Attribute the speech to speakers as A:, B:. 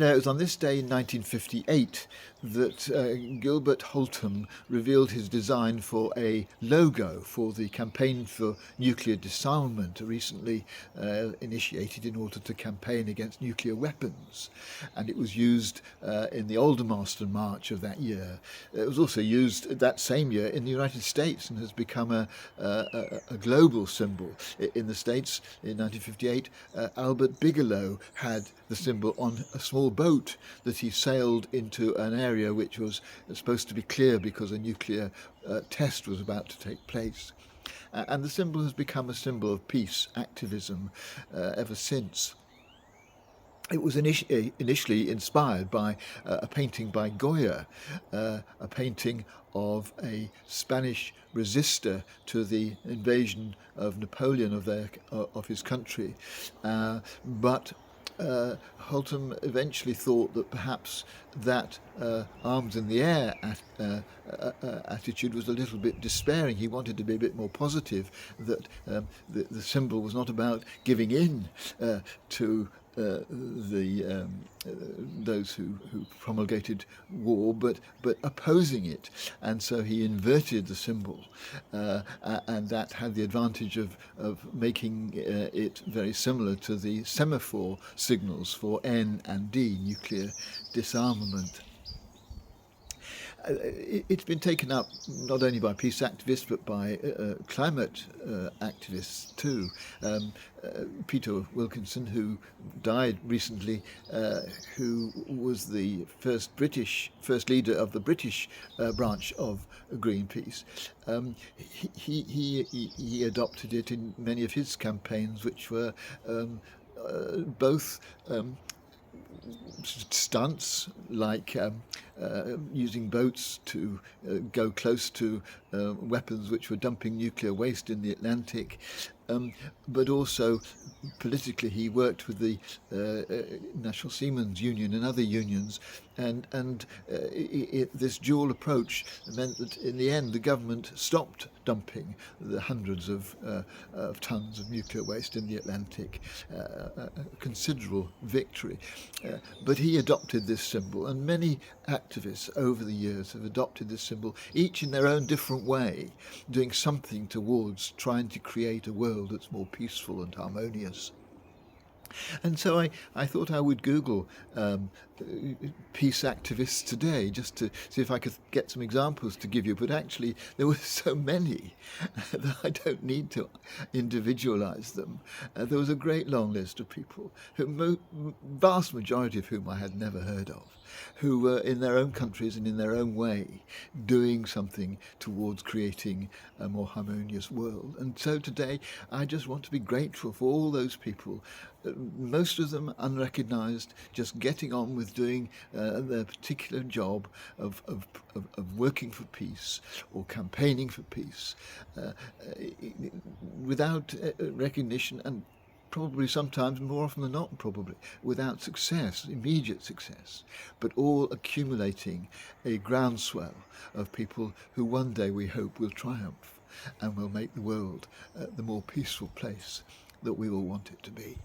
A: It was on this day in 1958 that Gilbert Holtham revealed his design for a logo for the Campaign for Nuclear Disarmament, recently initiated in order to campaign against nuclear weapons. And it was used in the Aldermaston March of that year. It was also used that same year in the United States and has become a global symbol. In the States in 1958, Albert Bigelow had the symbol on a small boat that he sailed into an area which was supposed to be clear because a nuclear test was about to take place. And the symbol has become a symbol of peace activism ever since. It was initially inspired by a painting by Goya, a painting of a Spanish resistor to the invasion of Napoleon of his country, but Holtham eventually thought that perhaps that arms in the air attitude was a little bit despairing. He wanted to be a bit more positive, that the symbol was not about giving in to those who promulgated war, but opposing it. And so he inverted the symbol, and that had the advantage of making it very similar to the semaphore signals for N and D, nuclear disarmament. It's been taken up not only by peace activists but by climate activists too. Peter Wilkinson, who died recently, who was the first leader of the British branch of Greenpeace, he adopted it in many of his campaigns, which were both stunts like using boats to go close to weapons which were dumping nuclear waste in the Atlantic, but also politically he worked with the National Seamen's Union and other unions, and this dual approach meant that in the end the government stopped dumping the hundreds of tons of nuclear waste in the Atlantic, a considerable victory. But he adopted this symbol, and many activists over the years have adopted this symbol, each in their own different way, doing something towards trying to create a world that's more peaceful and harmonious. And so I thought I would Google peace activists today, just to see if I could get some examples to give you. But actually, there were so many that I don't need to individualize them. There was a great long list of people, vast majority of whom I had never heard of, who were in their own countries and in their own way doing something towards creating a more harmonious world. And so today I just want to be grateful for all those people, most of them unrecognized, just getting on with doing their particular job of working for peace or campaigning for peace without recognition, and probably sometimes, more often than not, probably without success, immediate success, but all accumulating a groundswell of people who one day we hope will triumph and will make the world the more peaceful place that we all want it to be.